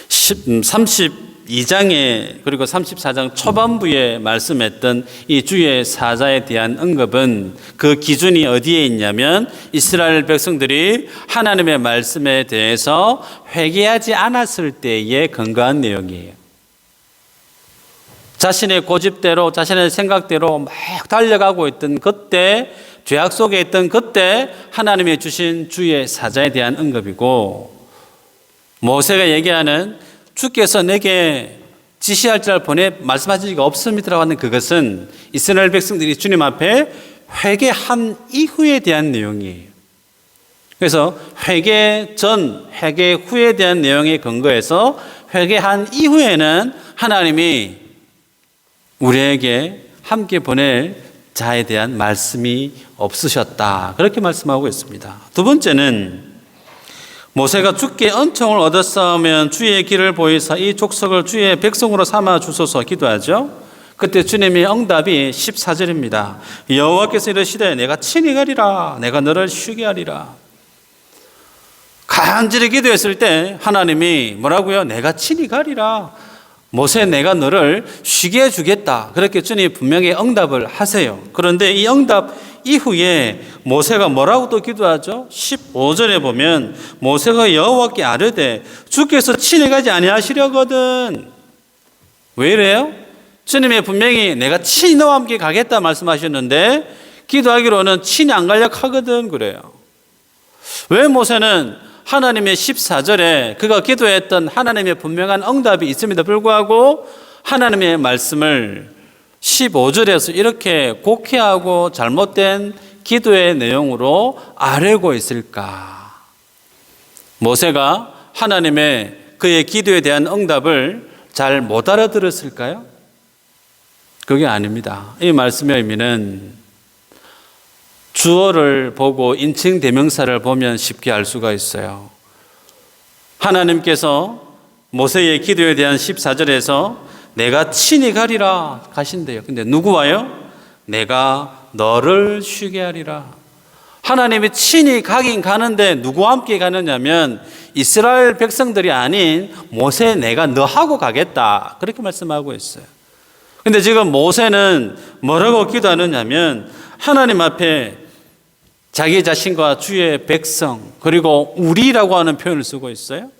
32장에 그리고 34장 초반부에 말씀했던 이 주의 사자에 대한 언급은 그 기준이 어디에 있냐면 이스라엘 백성들이 하나님의 말씀에 대해서 회개하지 않았을 때에 근거한 내용이에요. 자신의 고집대로 자신의 생각대로 막 달려가고 있던 그때, 죄악 속에 있던 그때 하나님이 주신 주의 사자에 대한 언급이고, 모세가 얘기하는 주께서 내게 지시할 자를 말씀하신 적이 없습니다라고 하는 그것은 이스라엘 백성들이 주님 앞에 회개한 이후에 대한 내용이에요. 그래서 회개 전, 회개 후에 대한 내용에 근거해서 회개한 이후에는 하나님이 우리에게 함께 보낼 자에 대한 말씀이 없으셨다. 그렇게 말씀하고 있습니다. 두 번째는 모세가 주께 은총을 얻었사오면 주의 길을 보이사 이 족속을 주의 백성으로 삼아 주소서 기도하죠. 그때 주님의 응답이 14절입니다. 여호와께서 이르시되 내가 친히 가리라. 내가 너를 쉬게 하리라. 간절히 기도했을 때 하나님이 뭐라고요? 내가 친히 가리라. 모세 내가 너를 쉬게 해주겠다. 그렇게 주님이 분명히 응답을 하세요. 그런데 이 응답 이후에 모세가 뭐라고 또 기도하죠? 15절에 보면 모세가 여호와께 아뢰되 주께서 친히 가지 아니하시려거든. 왜 이래요? 주님이 분명히 내가 친히 너와 함께 가겠다 말씀하셨는데 기도하기로는 친히 안 가려고 하거든 그래요. 왜 모세는 하나님의 14절에 그가 기도했던 하나님의 분명한 응답이 있음에도 불구하고 하나님의 말씀을 15절에서 이렇게 곡해하고 잘못된 기도의 내용으로 아뢰고 있을까? 모세가 하나님의 그의 기도에 대한 응답을 잘 못 알아들었을까요? 그게 아닙니다. 이 말씀의 의미는 주어를 보고 인칭 대명사를 보면 쉽게 알 수가 있어요. 하나님께서 모세의 기도에 대한 14절에서 내가 친히 가리라 가신대요. 근데 누구와요? 내가 너를 쉬게 하리라. 하나님이 친히 가긴 가는데 누구와 함께 가느냐면 이스라엘 백성들이 아닌 모세 내가 너하고 가겠다. 그렇게 말씀하고 있어요. 근데 지금 모세는 뭐라고 기도하느냐면 하나님 앞에 자기 자신과 주의 백성 그리고 우리라고 하는 표현을 쓰고 있어요.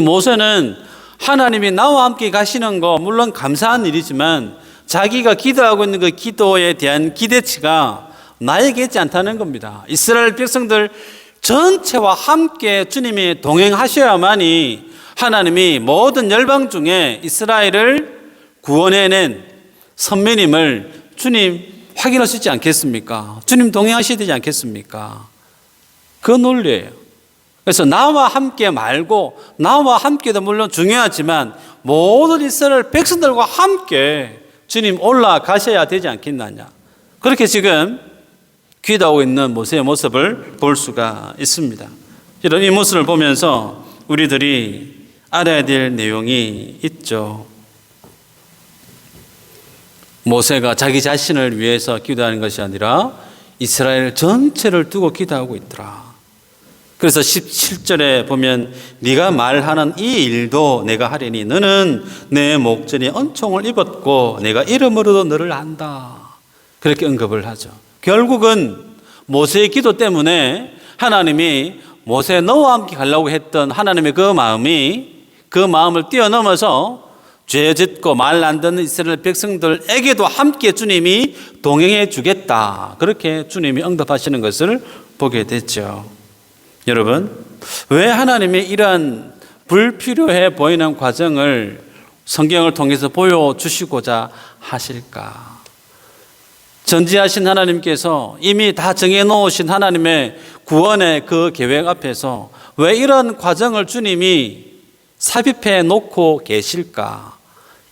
모세는 하나님이 나와 함께 가시는 거 물론 감사한 일이지만 자기가 기도하고 있는 그 기도에 대한 기대치가 나에게 있지 않다는 겁니다. 이스라엘 백성들 전체와 함께 주님이 동행하셔야만이 하나님이 모든 열방 중에 이스라엘을 구원해낸 선배님을 주님 확인할 수 있지 않겠습니까? 주님 동행하셔야 되지 않겠습니까? 그 논리예요. 그래서 나와 함께 말고 나와 함께도 물론 중요하지만 모든 이스라엘 백성들과 함께 주님 올라가셔야 되지 않겠느냐. 그렇게 지금 기도하고 있는 모세의 모습을 볼 수가 있습니다. 이런 이 모습을 보면서 우리들이 알아야 될 내용이 있죠. 모세가 자기 자신을 위해서 기도하는 것이 아니라 이스라엘 전체를 두고 기도하고 있더라. 그래서 17절에 보면 네가 말하는 이 일도 내가 하리니 너는 내 목전에恩총을 입었고 내가 이름으로도 너를 안다. 그렇게 언급을 하죠. 결국은 모세의 기도 때문에 하나님이 모세 너와 함께 가려고 했던 하나님의 그 마음을 뛰어넘어서 죄 짓고 말 안 듣는 이스라엘 백성들에게도 함께 주님이 동행해 주겠다. 그렇게 주님이 응답하시는 것을 보게 됐죠. 여러분, 왜 하나님이 이러한 불필요해 보이는 과정을 성경을 통해서 보여주시고자 하실까? 전지하신 하나님께서 이미 다 정해놓으신 하나님의 구원의 그 계획 앞에서 왜 이런 과정을 주님이 삽입해 놓고 계실까?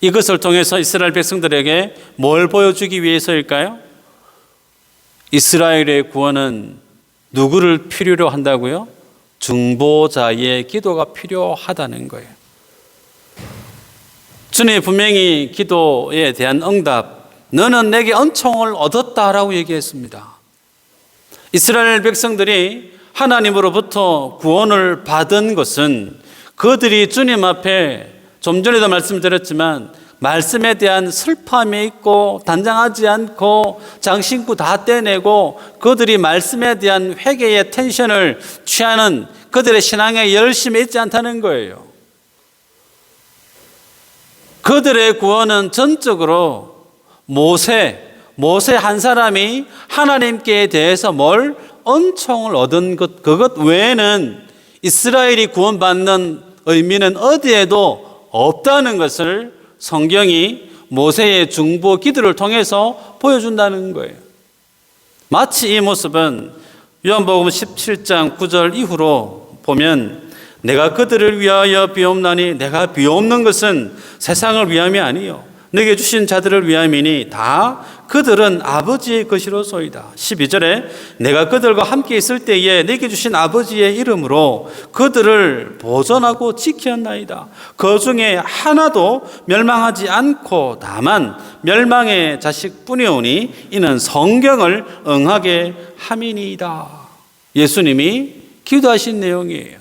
이것을 통해서 이스라엘 백성들에게 뭘 보여주기 위해서일까요? 이스라엘의 구원은 누구를 필요로 한다고요? 중보자의 기도가 필요하다는 거예요. 주님이 분명히 기도에 대한 응답, 너는 내게恩총을 얻었다라고 얘기했습니다. 이스라엘 백성들이 하나님으로부터 구원을 받은 것은 그들이 주님 앞에 좀 전에도 말씀드렸지만 말씀에 대한 슬픔이 있고 단장하지 않고 장신구 다 떼내고 그들이 말씀에 대한 회개의 텐션을 취하는 그들의 신앙에 열심히 있지 않다는 거예요. 그들의 구원은 전적으로 모세 한 사람이 하나님께 대해서恩총을 얻은 것, 그것 외에는 이스라엘이 구원받는 의미는 어디에도 없다는 것을 성경이 모세의 중보 기도를 통해서 보여준다는 거예요. 마치 이 모습은 요한복음 17장 9절 이후로 보면 내가 그들을 위하여 비옵나니 내가 비옵는 것은 세상을 위함이 아니요 내게 주신 자들을 위함이니 다 그들은 아버지의 것이로소이다. 12절에 내가 그들과 함께 있을 때에 내게 주신 아버지의 이름으로 그들을 보존하고 지켰나이다. 그 중에 하나도 멸망하지 않고 다만 멸망의 자식뿐이오니 이는 성경을 응하게 함이니이다. 예수님이 기도하신 내용이에요.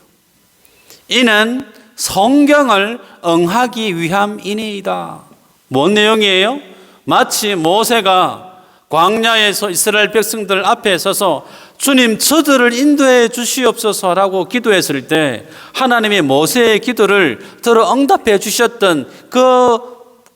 이는 성경을 응하기 위함이니이다. 뭔 내용이에요? 마치 모세가 광야에서 이스라엘 백성들 앞에 서서 주님 저들을 인도해 주시옵소서라고 기도했을 때 하나님이 모세의 기도를 들어 응답해 주셨던 그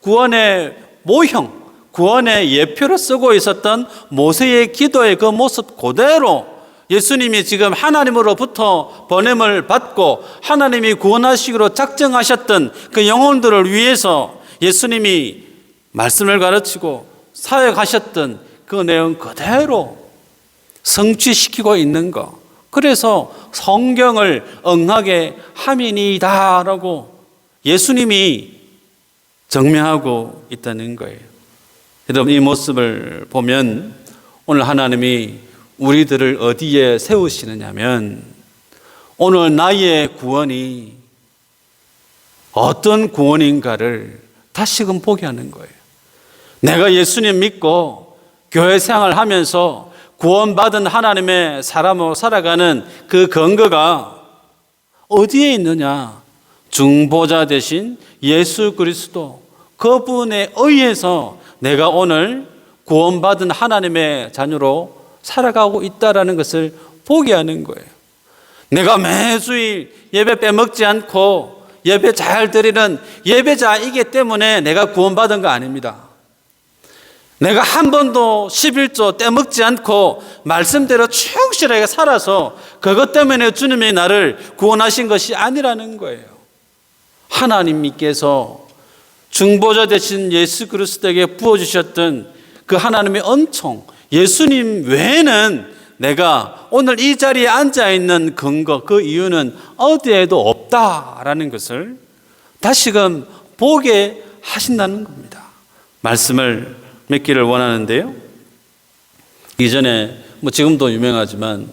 구원의 모형, 구원의 예표로 쓰고 있었던 모세의 기도의 그 모습 그대로 예수님이 지금 하나님으로부터 보냄을 받고 하나님이 구원하시기로 작정하셨던 그 영혼들을 위해서 예수님이 말씀을 가르치고 사역하셨던 그 내용 그대로 성취시키고 있는 것. 그래서 성경을 응하게 함이니이다라고 예수님이 증명하고 있다는 거예요. 여러분, 이 모습을 보면 오늘 하나님이 우리들을 어디에 세우시느냐면 오늘 나의 구원이 어떤 구원인가를 다시금 보게 하는 거예요. 내가 예수님 믿고 교회 생활을 하면서 구원받은 하나님의 사람으로 살아가는 그 근거가 어디에 있느냐? 중보자 되신 예수 그리스도 그분에 의해서 내가 오늘 구원받은 하나님의 자녀로 살아가고 있다는 것을 보게 하는 거예요. 내가 매주일 예배 빼먹지 않고 예배 잘 드리는 예배자이기 때문에 내가 구원받은 거 아닙니다. 내가 한 번도 11조 떼먹지 않고 말씀대로 충실하게 살아서 그것 때문에 주님이 나를 구원하신 것이 아니라는 거예요. 하나님께서 중보자 되신 예수 그리스도에게 부어주셨던 그 하나님의恩총, 예수님 외에는 내가 오늘 이 자리에 앉아있는 근거, 그 이유는 어디에도 없다라는 것을 다시금 보게 하신다는 겁니다. 말씀을 맺기를 원하는데요. 이전에 뭐 지금도 유명하지만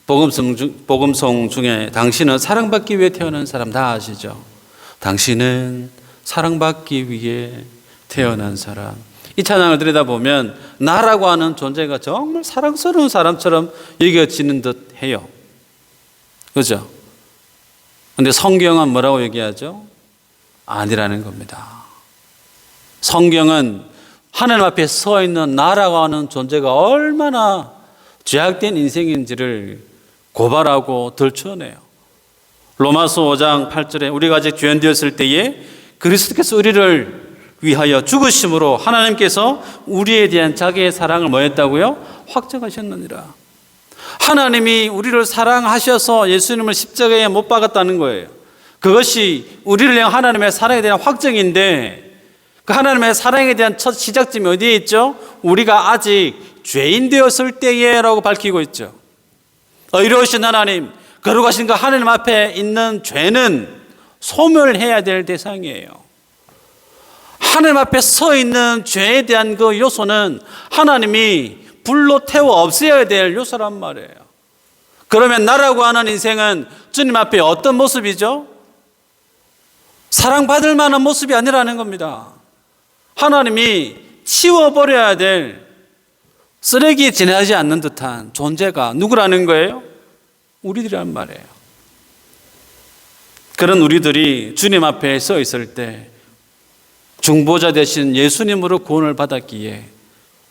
복음송 중에 당신은 사랑받기 위해 태어난 사람 다 아시죠? 당신은 사랑받기 위해 태어난 사람. 이 찬양을 들여다보면 나라고 하는 존재가 정말 사랑스러운 사람처럼 여겨지는 듯 해요. 그죠? 근데 성경은 뭐라고 얘기하죠? 아니라는 겁니다. 성경은 하나님 앞에 서 있는 나라고 하는 존재가 얼마나 죄악된 인생인지를 고발하고 들춰내요. 로마서 5장 8절에 우리가 아직 죄인되었을 때에 그리스도께서 우리를 위하여 죽으심으로 하나님께서 우리에 대한 자기의 사랑을 뭐 했다고요? 확정하셨느니라. 하나님이 우리를 사랑하셔서 예수님을 십자가에 못 박았다는 거예요. 그것이 우리를 향한 하나님의 사랑에 대한 확정인데, 그 하나님의 사랑에 대한 첫 시작점이 어디에 있죠? 우리가 아직 죄인 되었을 때에 라고 밝히고 있죠. 의로우신 하나님, 거룩하신 그 하나님 앞에 있는 죄는 소멸해야 될 대상이에요. 하나님 앞에 서 있는 죄에 대한 그 요소는 하나님이 불로 태워 없애야 될 요소란 말이에요. 그러면 나라고 하는 인생은 주님 앞에 어떤 모습이죠? 사랑받을 만한 모습이 아니라는 겁니다. 하나님이 치워버려야 될 쓰레기에 지나지 않는 듯한 존재가 누구라는 거예요? 우리들이란 말이에요. 그런 우리들이 주님 앞에 서 있을 때 중보자 되신 예수님으로 구원을 받았기에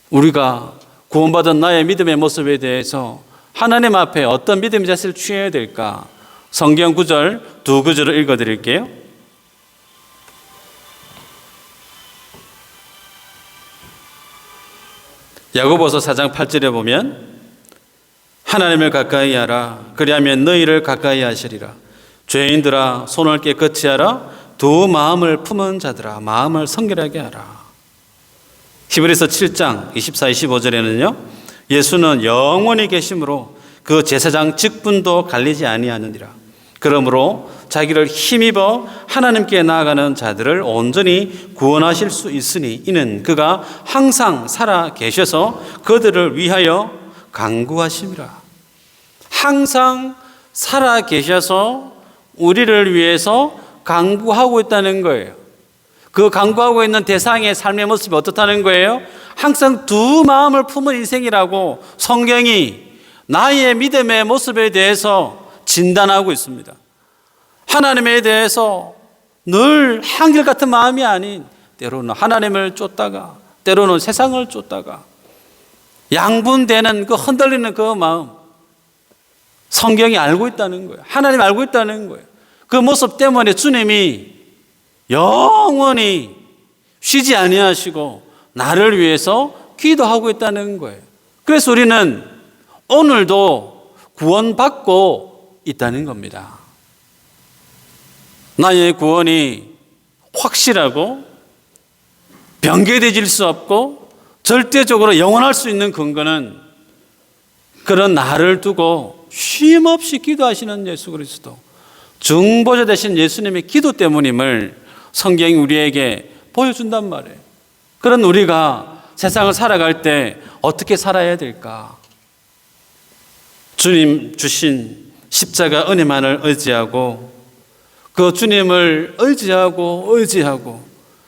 우리가 구원받은 나의 믿음의 모습에 대해서 하나님 앞에 어떤 믿음의 자세를 취해야 될까? 성경 구절, 두 구절을 읽어드릴게요. 야고보서 4장 8절에 보면 하나님을 가까이 하라. 그리하면 너희를 가까이 하시리라. 죄인들아 손을 깨끗이 하라. 두 마음을 품은 자들아 마음을 성결하게 하라. 히브리서 7장 24, 25절에는요 예수는 영원히 계심으로 그 제사장 직분도 갈리지 아니하느니라. 그러므로 자기를 힘입어 하나님께 나아가는 자들을 온전히 구원하실 수 있으니 이는 그가 항상 살아 계셔서 그들을 위하여 간구하심이라. 항상 살아 계셔서 우리를 위해서 간구하고 있다는 거예요. 그 간구하고 있는 대상의 삶의 모습이 어떻다는 거예요? 항상 두 마음을 품은 인생이라고 성경이 나의 믿음의 모습에 대해서 진단하고 있습니다. 하나님에 대해서 늘 한결같은 마음이 아닌 때로는 하나님을 쫓다가 때로는 세상을 쫓다가 양분되는 그 흔들리는 그 마음, 성경이 알고 있다는 거예요. 하나님 알고 있다는 거예요. 그 모습 때문에 주님이 영원히 쉬지 아니하시고 나를 위해서 기도하고 있다는 거예요. 그래서 우리는 오늘도 구원받고 있다는 겁니다. 나의 구원이 확실하고 변개되질 수 없고 절대적으로 영원할 수 있는 근거는 그런 나를 두고 쉼없이 기도하시는 예수 그리스도, 중보자 되신 예수님의 기도 때문임을 성경이 우리에게 보여준단 말이에요. 그런 우리가 세상을 살아갈 때 어떻게 살아야 될까? 주님 주신 십자가 은혜만을 의지하고 그 주님을 의지하고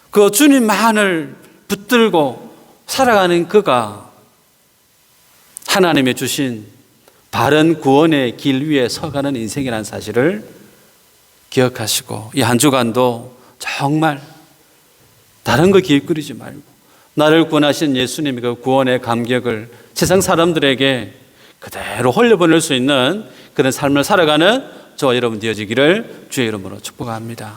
그 주님만을 붙들고 살아가는 그가 하나님의 주신 바른 구원의 길 위에 서가는 인생이라는 사실을 기억하시고 이 한 주간도 정말 다른 거 기웃거리지 말고 나를 구원하신 예수님의 그 구원의 감격을 세상 사람들에게 그대로 흘려보낼 수 있는 그런 삶을 살아가는 저와 여러분 되어지기를 주의 이름으로 축복합니다.